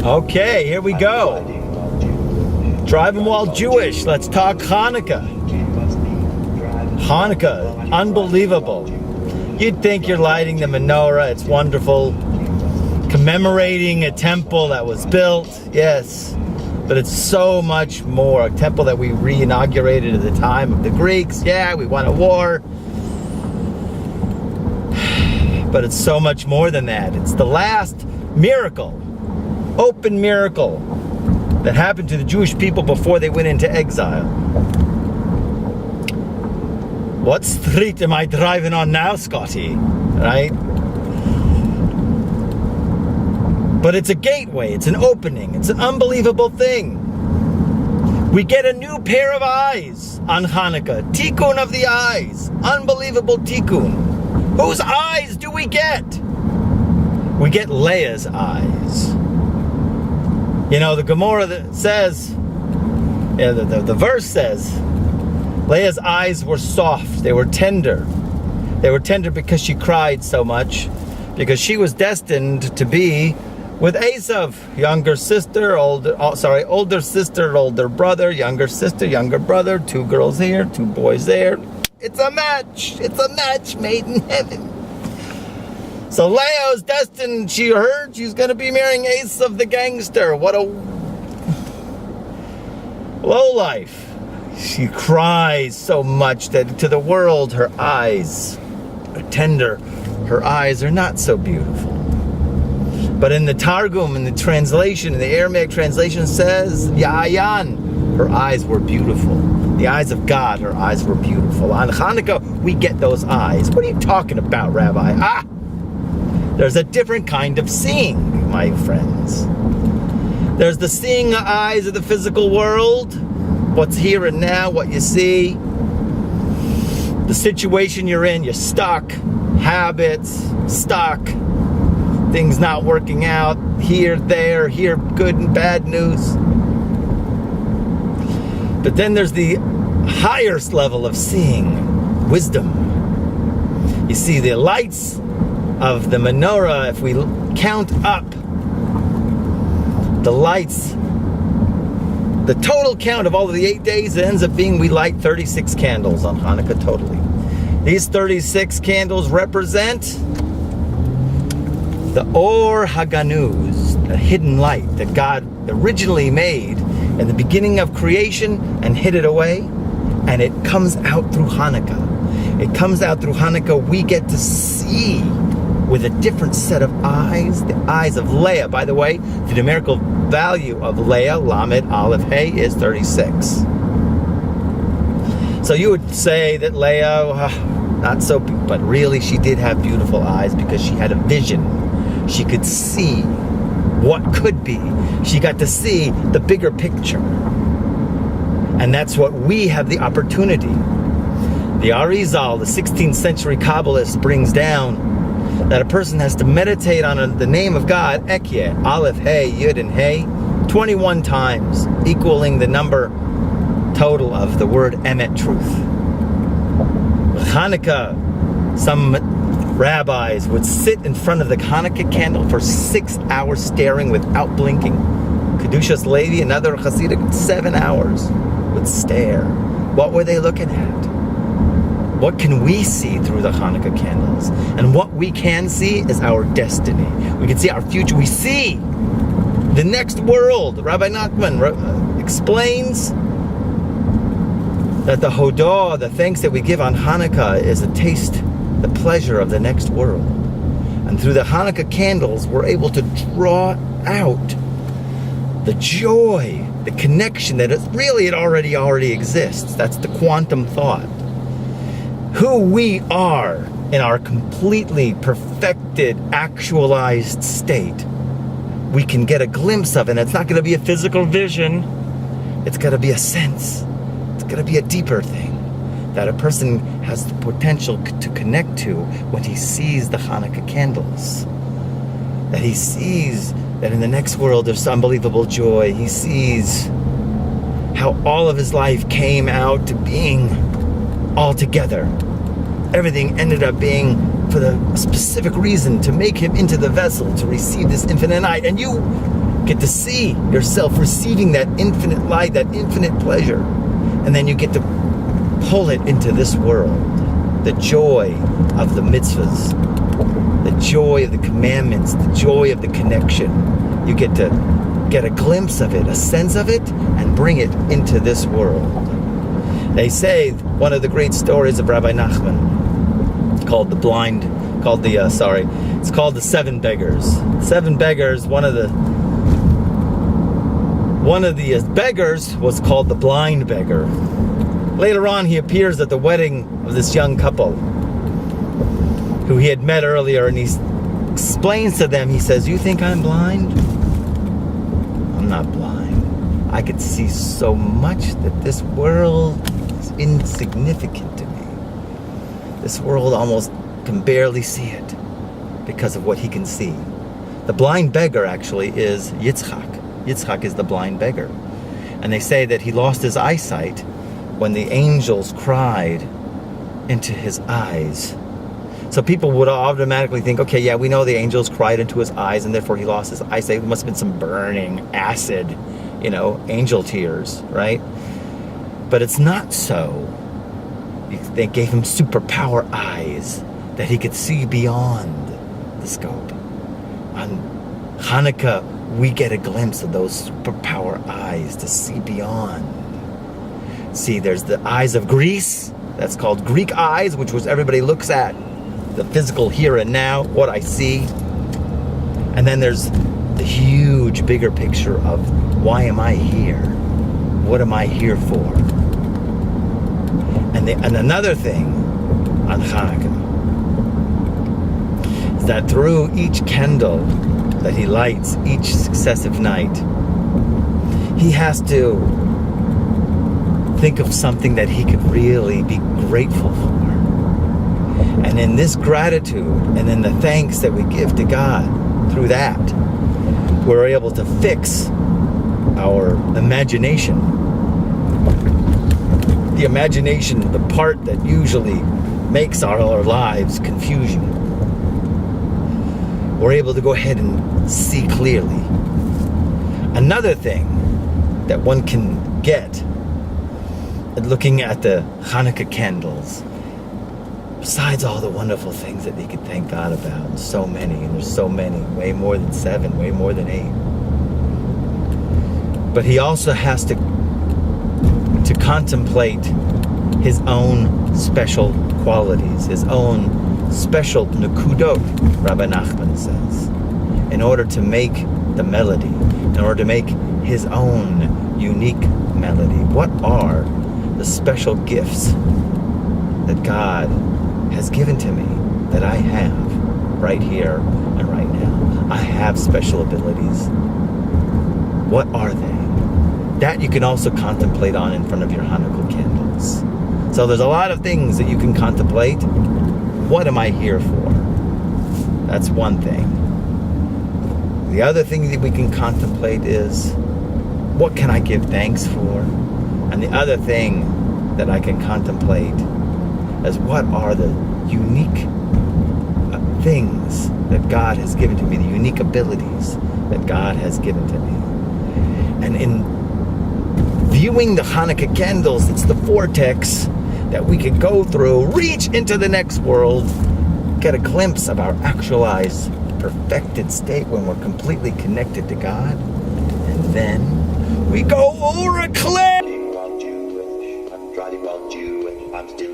Okay, here we go. Driving while Jewish. Let's talk Hanukkah. Hanukkah, unbelievable. You'd think you're lighting the menorah. It's wonderful. Commemorating a temple that was built. Yes. But it's so much more. A temple that we re-inaugurated at the time of the Greeks. Yeah, we won a war. But it's so much more than that. It's the last miracle, open miracle, that happened to the Jewish people before they went into exile. What street am I driving on now, Scotty? Right? But it's a gateway, it's an opening, it's an unbelievable thing. We get a new pair of eyes on Hanukkah. Tikkun of the eyes. Unbelievable tikkun. Whose eyes do we get? We get Leah's eyes. You know, the Gemara that says, the verse says, Leah's eyes were soft, they were tender. They were tender because she cried so much, because she was destined to be with Esav, older sister, older brother, younger sister, younger brother, 2 girls here, 2 boys there. It's a match made in heaven. So Leah is destined, she heard she's going to be marrying Esav the gangster. What a lowlife. She cries so much that to the world her eyes are tender, her eyes are not so beautiful. But in the Targum, in the translation, in the Aramaic translation says, Ya'ayan, her eyes were beautiful. The eyes of God, her eyes were beautiful. On Hanukkah, we get those eyes. What are you talking about, Rabbi? There's a different kind of seeing, my friends. There's the seeing eyes of the physical world, what's here and now, what you see, the situation you're in, you're stuck, habits, stuck, things not working out, here, good and bad news. But then there's the highest level of seeing, wisdom. You see the lights of the menorah, if we count up the lights, the total count of all of the 8 days, it ends up being we light 36 candles on Hanukkah totally. These 36 candles represent the Or Haganuz, the hidden light that God originally made in the beginning of creation and hid it away, and it comes out through Hanukkah. It comes out through Hanukkah. We get to see with a different set of eyes, the eyes of Leah. By the way, the numerical value of Leah, Lamed Aleph Hey, is 36. So you would say that Leah, not so, but really she did have beautiful eyes because she had a vision. She could see what could be. She got to see the bigger picture. And that's what we have the opportunity. The Arizal, the 16th century Kabbalist, brings down that a person has to meditate on the name of God, Ekye, Aleph, Hey, Yud, and Hey, 21 times, equaling the number total of the word Emet, truth. Hanukkah, some rabbis would sit in front of the Hanukkah candle for 6 hours staring without blinking. Kedushas Levi, another Hasidic, 7 hours would stare. What were they looking at? What can we see through the Hanukkah candles? And what we can see is our destiny. We can see our future. We see the next world. Rabbi Nachman explains that the Hodah, the thanks that we give on Hanukkah, is a taste, the pleasure of the next world. And through the Hanukkah candles, we're able to draw out the joy, the connection that it already exists. That's the quantum thought. Who we are in our completely perfected, actualized state, we can get a glimpse of it. And it's not going to be a physical vision. It's going to be a sense. It's going to be a deeper thing that a person has the potential to connect to when he sees the Hanukkah candles. That he sees that in the next world there's unbelievable joy. He sees how all of his life came out to being all together. Everything ended up being for the specific reason to make him into the vessel to receive this infinite night. And you get to see yourself receiving that infinite light, that infinite pleasure. And then you get to pull it into this world. The joy of the mitzvahs, the joy of the commandments, the joy of the connection. You get to get a glimpse of it, a sense of it, and bring it into this world. They say one of the great stories of Rabbi Nachman, called it's called the Seven Beggars. Seven Beggars, one of the beggars was called the blind beggar. Later on, he appears at the wedding of this young couple who he had met earlier, and he explains to them, he says, "You think I'm blind? I'm not blind. I could see so much that this world is insignificant to me. This world almost can barely see it because of what he can see." The blind beggar actually is Yitzchak. Yitzchak is the blind beggar. And they say that he lost his eyesight when the angels cried into his eyes. So people would automatically think, okay, yeah, we know the angels cried into his eyes and therefore he lost his eyesight. It must have been some burning acid, angel tears, right? But it's not so. They gave him superpower eyes that he could see beyond the scope. On Hanukkah, we get a glimpse of those superpower eyes to see beyond. See, there's the eyes of Greece. That's called Greek eyes, which was everybody looks at. The physical here and now, what I see. And then there's the huge, bigger picture of why am I here? What am I here for? And another thing on Hanukkah is that through each candle that he lights each successive night, he has to think of something that he could really be grateful for. And in this gratitude and in the thanks that we give to God through that, we're able to fix our imagination. The imagination, the part that usually makes our lives confusing. We're able to go ahead and see clearly. Another thing that one can get at looking at the Hanukkah candles, besides all the wonderful things that they could thank God about, and so many, and there's so many, way more than 7, way more than 8. But he also has to contemplate his own special qualities, his own special nekudot, Rabbi Nachman says, in order to make the melody, in order to make his own unique melody. What are the special gifts that God has given to me that I have right here and right now? I have special abilities. What are they? That you can also contemplate on in front of your Hanukkah candles. So there's a lot of things that you can contemplate. What am I here for? That's one thing. The other thing that we can contemplate is, what can I give thanks for? And the other thing that I can contemplate is, what are the unique things that God has given to me, the unique abilities that God has given to me. And in viewing the Hanukkah candles, it's the vortex that we can go through, reach into the next world, get a glimpse of our actualized, perfected state when we're completely connected to God, and then we go over a cliff. I'm riding around you and I'm still